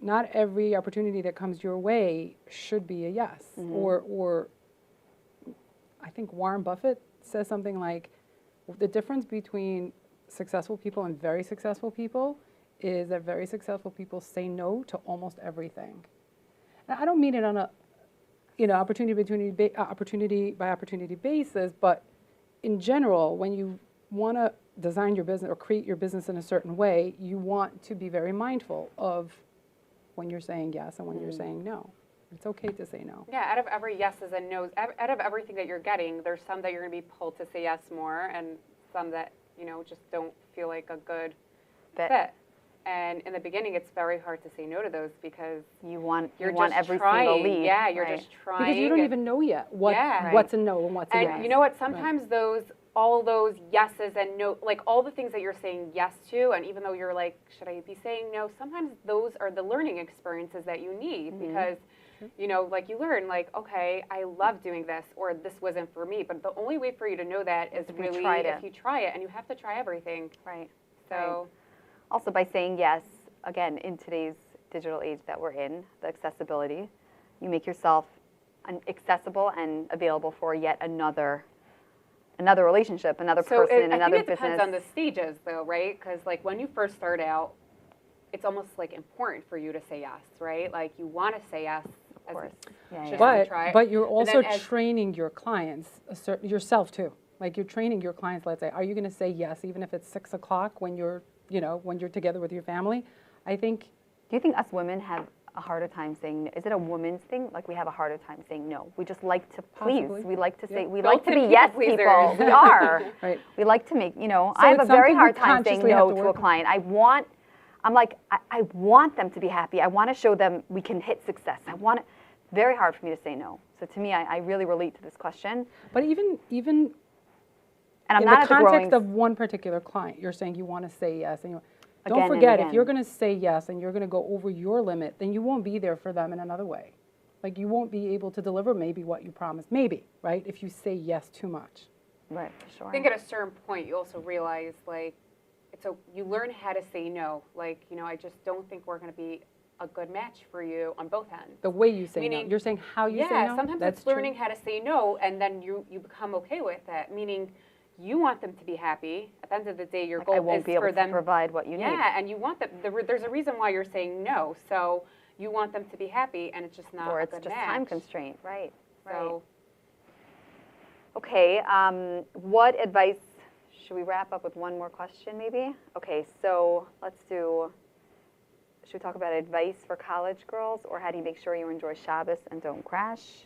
not every opportunity that comes your way should be a yes. Mm-hmm. Or I think Warren Buffett says something like, the difference between successful people and very successful people is that very successful people say no to almost everything. Now, I don't mean it on a opportunity by opportunity basis, but in general, when you want to design your business or create your business in a certain way, you want to be very mindful of when you're saying yes and when you're saying no. It's okay to say no. Yeah, out of every yeses and nos, out of everything that you're getting, there's some that you're going to be pulled to say yes more, and some that just don't feel like a good fit. And in the beginning, it's very hard to say no to those because You want just every trying. single lead. Yeah, you're right. just trying. Because you don't even know yet what's a no and what's a yes. And you know what? Sometimes all those yeses and no, like all the things that you're saying yes to, and even though you're like, should I be saying no? Sometimes those are the learning experiences that you need because, like you learn, like, okay, I love doing this, or this wasn't for me. But the only way for you to know that is if you really tried if it. you try it, and you have to try everything. Right. So. Right. Also, by saying yes, again, in today's digital age that we're in, the accessibility, you make yourself accessible and available for yet another another relationship, another So person, I another think it business. depends on the stages, though, right? Because like when you first start out, it's almost like important for you to say yes, right? Like you want to say yes. Of course. Yeah, Just yeah. to try it. But you're But also then as- training your clients, yourself too. Like you're training your clients, let's say, are you going to say yes even if it's 6 o'clock when you're, when you're together with your family? I think, Do you think us women have a harder time saying no? Is it a woman's thing? Like we have a harder time saying no. We just like to please. Possibly. We like to say, Yeah. we like to be Built-in yes people people. pleasers. We are. right. We like to make, So I have it's a very something we hard time saying consciously have no to to a work on. client. I want them to be happy. I want to show them we can hit success. Very hard for me to say no. So to me, I really relate to this question. But even And I'm in not the at the growing. context of one particular client, you're saying you want to say yes. And Again don't and forget, if again. you're going to say yes and you're going to go over your limit, then you won't be there for them in another way. Like you won't be able to deliver maybe what you promised. Maybe, right? If you say yes too much. Right, for sure. I think at a certain point you also realize like you learn how to say no. Like, I just don't think we're going to be a good match for you on both ends. The way you say no. Meaning- You're saying how you say no? Yeah, sometimes That's it's learning true. how to say no, and then you become okay with that. Meaning, you want them to be happy. At the end of the day, your Like, goal I won't is be able for to them. provide what you need. Yeah, and you want them. There's a reason why you're saying no. So you want them to be happy, and it's just not Or a it's good just match. time constraint. Right, right. So Okay, what advice, should we wrap up with one more question maybe? Okay, so should we talk about advice for college girls, or how do you make sure you enjoy Shabbos and don't crash?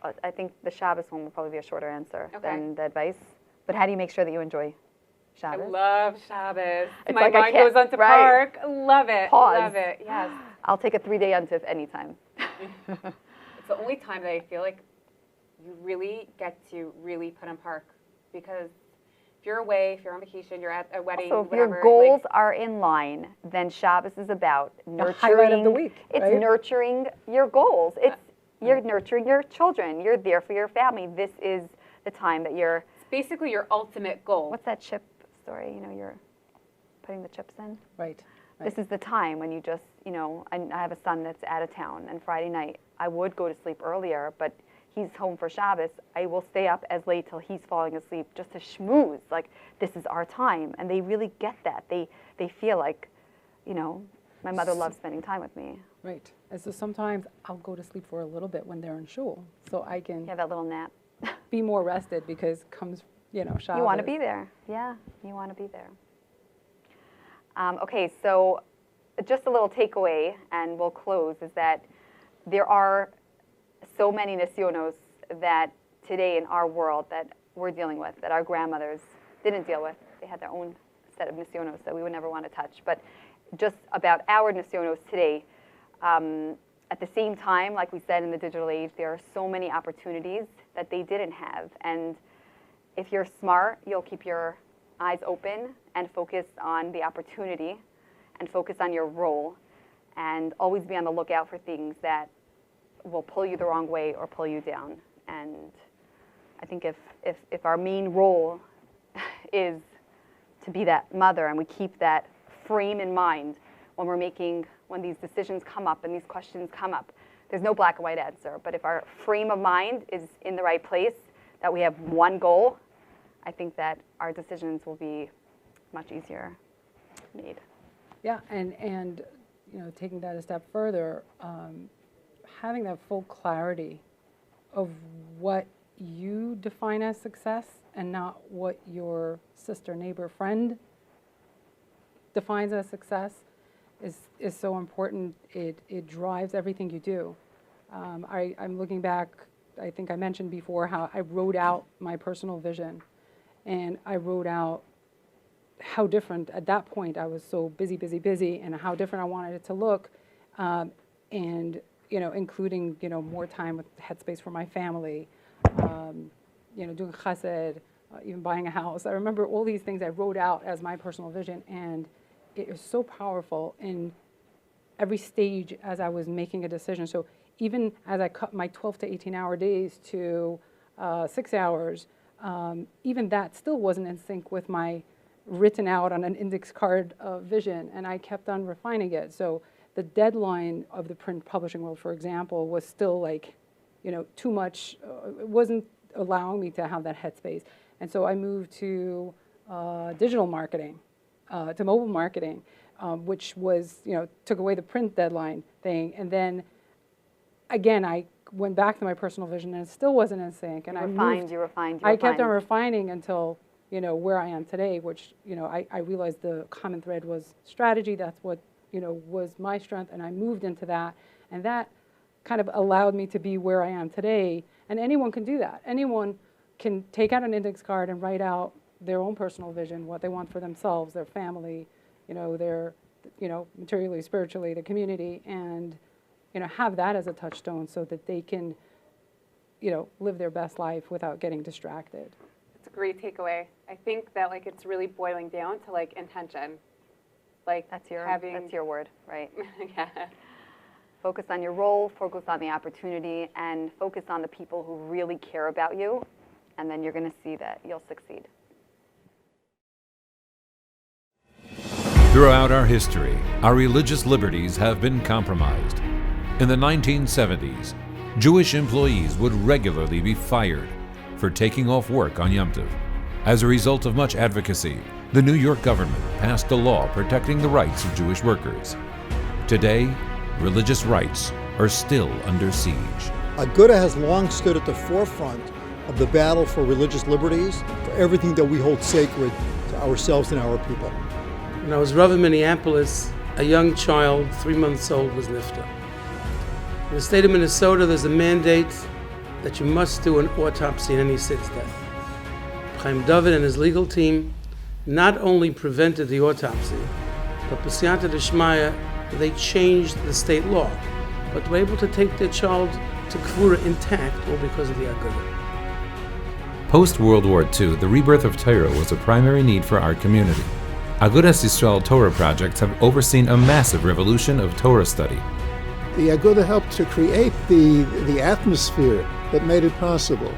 I think the Shabbos one will probably be a shorter answer Okay. than the advice. But how do you make sure that you enjoy I Shabbos? love Shabbos. It's My like I mind can't- goes on to right. park. Love it. Pause. Love it. Yes. I'll take a 3-day untif anytime. It's the only time that I feel like you really get to really put in park, because if you're away, if you're on vacation, you're at a wedding, So if whatever. your goals are in line, then Shabbos is about nurturing. highlight of the week, It's right? nurturing your goals. You're nurturing your children. You're there for your family. This is the time that you're. It's basically your ultimate goal. What's that chip story? You're putting the chips in. Right. This is the time when you just, I have a son that's out of town, and Friday night I would go to sleep earlier, but he's home for Shabbos. I will stay up as late till he's falling asleep just to schmooze. Like, this is our time, and they really get that. They feel like, my mother loves spending time with me. Right. And so sometimes I'll go to sleep for a little bit when they're in shul, so I can You have that little nap. be more rested because comes, Shabbos. You want to be there. Yeah, you want to be there. Okay, so just a little takeaway, and we'll close, is that there are so many nisyonos that today in our world that we're dealing with, that our grandmothers didn't deal with. They had their own set of nisyonos that we would never want to touch. But just about our nisyonos today, at the same time, like we said, in the digital age, there are so many opportunities that they didn't have. And if you're smart, you'll keep your eyes open and focus on the opportunity and focus on your role, and always be on the lookout for things that will pull you the wrong way or pull you down. And I think if our main role is to be that mother, and we keep that frame in mind when these decisions come up and these questions come up, there's no black and white answer. But if our frame of mind is in the right place, that we have one goal, I think that our decisions will be much easier made. Yeah, and taking that a step further, having that full clarity of what you define as success and not what your sister, neighbor, friend defines as success is so important. It drives everything you do. I'm looking back, I think I mentioned before how I wrote out my personal vision, and I wrote out how different, at that point I was so busy, and how different I wanted it to look, and including more time with headspace for my family, doing chesed, even buying a house. I remember all these things I wrote out as my personal vision, and it was so powerful in every stage as I was making a decision. So even as I cut my 12 to 18-hour days to 6 hours, even that still wasn't in sync with my written out on an index card vision, and I kept on refining it. So the deadline of the print publishing world, for example, was still like too much, it wasn't allowing me to have that headspace. And so I moved to digital marketing, to mobile marketing, which was, took away the print deadline thing. And then again, I went back to my personal vision and it still wasn't in sync. And You refined. I kept on refining until, where I am today, which, I realized the common thread was strategy. That's what, was my strength. And I moved into that. And that kind of allowed me to be where I am today. And anyone can do that. Anyone can take out an index card and write out their own personal vision, what they want for themselves, their family, their, materially, spiritually, the community, and, have that as a touchstone so that they can, live their best life without getting distracted. It's a great takeaway. I think that it's really boiling down to intention. That's your word, right? Yeah. Focus on your role, focus on the opportunity, and focus on the people who really care about you, and then you're going to see that you'll succeed. Throughout our history, our religious liberties have been compromised. In the 1970s, Jewish employees would regularly be fired for taking off work on Yom Tov. As a result of much advocacy, the New York government passed a law protecting the rights of Jewish workers. Today, religious rights are still under siege. Aguda has long stood at the forefront of the battle for religious liberties, for everything that we hold sacred to ourselves and our people. When I was Rav in Minneapolis, a young child, 3 months old, was nifta. In the state of Minnesota, there's a mandate that you must do an autopsy on any sit's death. Chaim David and his legal team not only prevented the autopsy, but b'siyata d'shmaya, they changed the state law, but were able to take their child to Kvura intact, all because of the Aguda. Post-World War II, the rebirth of Torah was a primary need for our community. Agudas Yisrael Torah projects have overseen a massive revolution of Torah study. The Aguda helped to create the atmosphere that made it possible.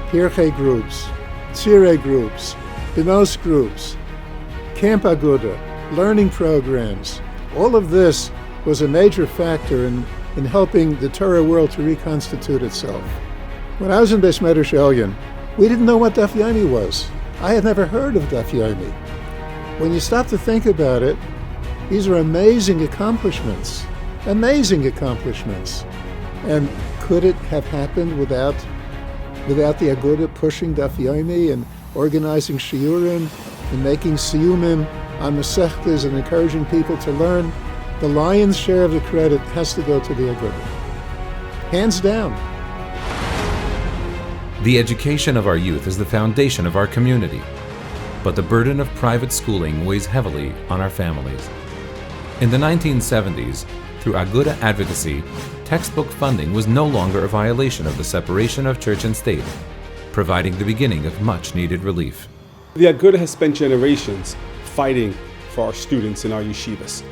Pirchei groups, Tzirei groups, Binos groups, Camp Aguda, learning programs. All of this was a major factor in helping the Torah world to reconstitute itself. When I was in Beis Medrash Elyon, we didn't know what Daf Yomi was. I had never heard of Daf Yomi. When you stop to think about it, these are amazing accomplishments. Amazing accomplishments. And could it have happened without the Aguda pushing Daf Yomi and organizing shiurim and making siyumim on Masechtas and encouraging people to learn? The lion's share of the credit has to go to the Aguda. Hands down. The education of our youth is the foundation of our community, but the burden of private schooling weighs heavily on our families. In the 1970s, through Aguda advocacy, textbook funding was no longer a violation of the separation of church and state, providing the beginning of much-needed relief. The Aguda has spent generations fighting for our students in our yeshivas,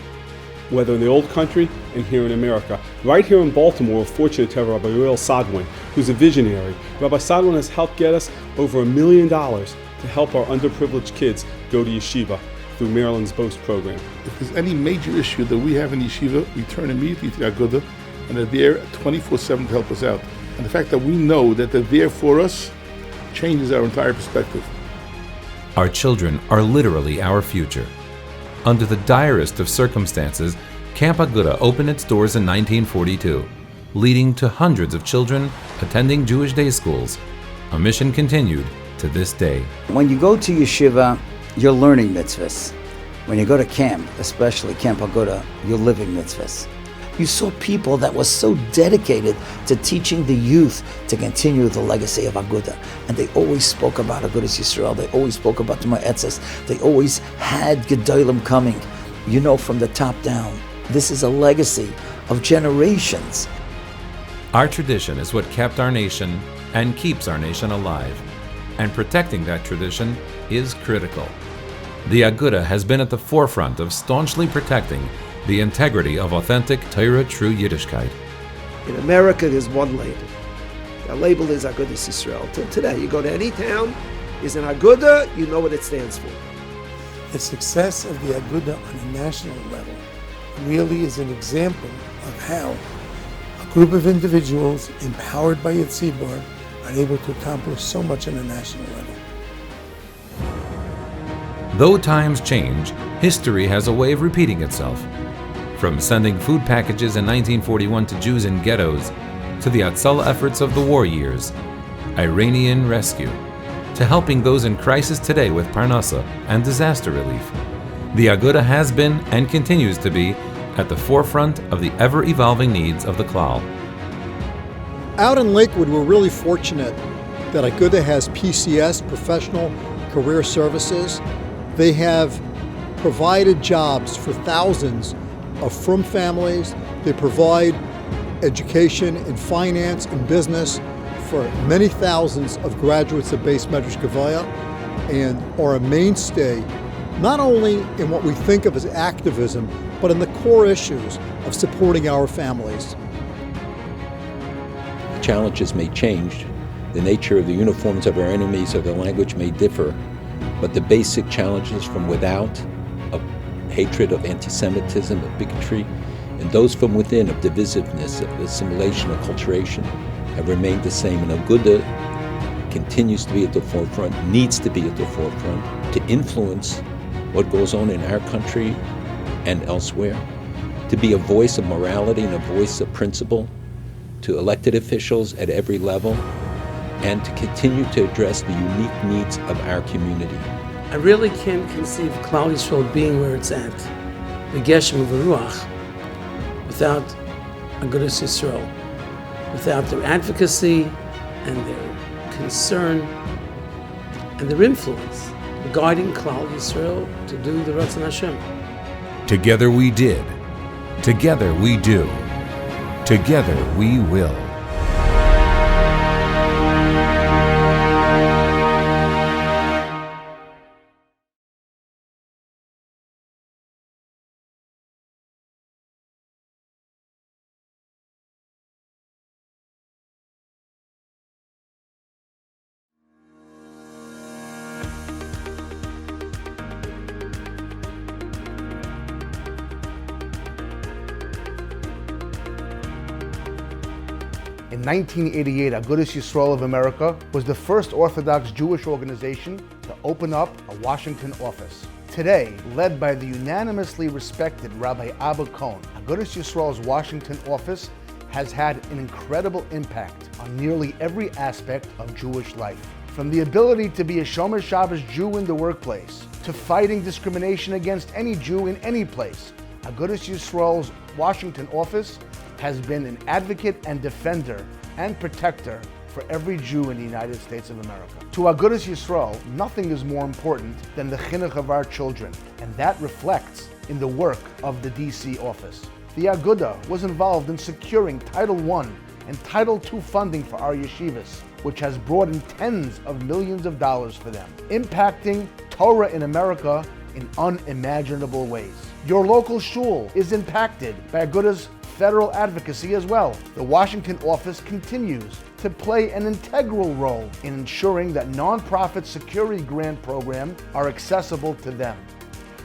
whether in the old country and here in America. Right here in Baltimore, we're fortunate to have Rabbi Yoel Sadwin, who's a visionary. Rabbi Sadwin has helped get us over $1 million to help our underprivileged kids go to yeshiva through Maryland's BOST program. If there's any major issue that we have in yeshiva, we turn immediately to the Aguda, and they're there 24/7 to help us out. And the fact that we know that they're there for us changes our entire perspective. Our children are literally our future. Under the direst of circumstances, Camp Aguda opened its doors in 1942, leading to hundreds of children attending Jewish day schools, a mission continued to this day. When you go to yeshiva, you're learning mitzvahs. When you go to camp, especially Camp Aguda, you're living mitzvahs. You saw people that were so dedicated to teaching the youth to continue the legacy of Aguda. And they always spoke about Agudas Yisrael. They always spoke about the Ma'etzes. They always had Gedolim coming. You know, from the top down. This is a legacy of generations. Our tradition is what kept our nation and keeps our nation alive. And protecting that tradition is critical. The Aguda has been at the forefront of staunchly protecting the integrity of authentic Torah true Yiddishkeit. In America, there's one label. That label is Agudas Yisrael. Till today, you go to any town, is an Aguda, you know what it stands for. The success of the Aguda on a national level really is an example of how group of individuals empowered by Yitzibor are able to accomplish so much on a national level. Though times change, history has a way of repeating itself. From sending food packages in 1941 to Jews in ghettos, to the Hatzalah efforts of the war years, Iranian rescue, to helping those in crisis today with Parnassa and disaster relief, the Aguda has been and continues to be at the forefront of the ever-evolving needs of the Klal. Out in Lakewood, we're really fortunate that Aguda has PCS, Professional Career Services. They have provided jobs for thousands of frum families. They provide education in finance and business for many thousands of graduates of Beis Medrash Gevaya, and are a mainstay not only in what we think of as activism, but in the core issues of supporting our families. Challenges may change, the nature of the uniforms of our enemies or the language may differ, but the basic challenges from without, of hatred, of anti-Semitism, of bigotry, and those from within, of divisiveness, of assimilation, acculturation, have remained the same. And Aguda continues to be at the forefront, needs to be at the forefront, to influence what goes on in our country and elsewhere, to be a voice of morality and a voice of principle to elected officials at every level, and to continue to address the unique needs of our community. I really can't conceive Klal Yisrael being where it's at, the Geshem V'Ruach, without Agudas Yisrael, without their advocacy and their concern and their influence guiding Klal Yisrael to do the Ratzon Hashem. Together we did. Together we do. Together we will. In 1988, Agudas Yisrael of America was the first Orthodox Jewish organization to open up a Washington office. Today, led by the unanimously respected Rabbi Abba Cohen, Agudas Yisrael's Washington office has had an incredible impact on nearly every aspect of Jewish life. From the ability to be a Shomer Shabbos Jew in the workplace, to fighting discrimination against any Jew in any place, Agudas Yisrael's Washington office has been an advocate and defender and protector for every Jew in the United States of America. To Agudas Yisrael, nothing is more important than the chinuch of our children, and that reflects in the work of the DC office. The Aguda was involved in securing Title I and Title II funding for our yeshivas, which has brought in tens of millions of dollars for them, impacting Torah in America in unimaginable ways. Your local shul is impacted by Aguda's federal advocacy as well. The Washington office continues to play an integral role in ensuring that nonprofit security grant programs are accessible to them.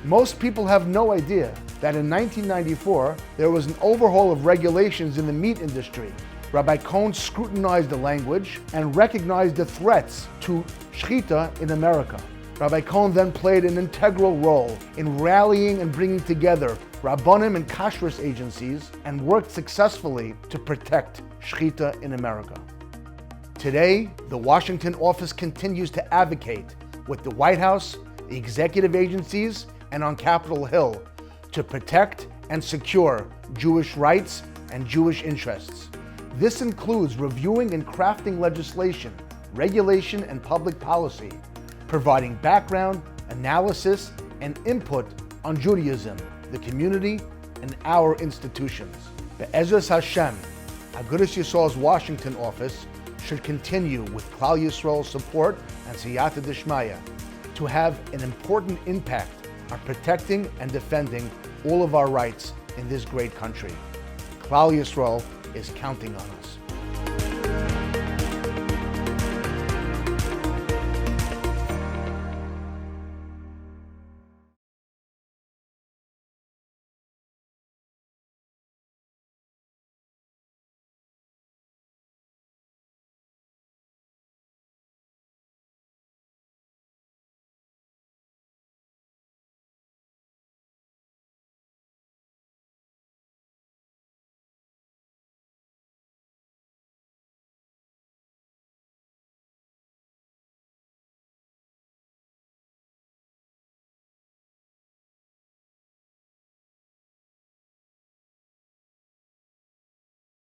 Most people have no idea that in 1994, there was an overhaul of regulations in the meat industry. Rabbi Cohen scrutinized the language and recognized the threats to shechita in America. Rabbi Cohen then played an integral role in rallying and bringing together Rabbanim and kashrus agencies and worked successfully to protect shechita in America. Today, the Washington office continues to advocate with the White House, the executive agencies, and on Capitol Hill to protect and secure Jewish rights and Jewish interests. This includes reviewing and crafting legislation, regulation, and public policy, providing background, analysis, and input on Judaism, the community, and our institutions. Be'ezras Hashem, Agudas Yisrael's Washington office should continue with Klal Yisrael's support and Siyata Dishmaya to have an important impact on protecting and defending all of our rights in this great country. Klal Yisrael is counting on us.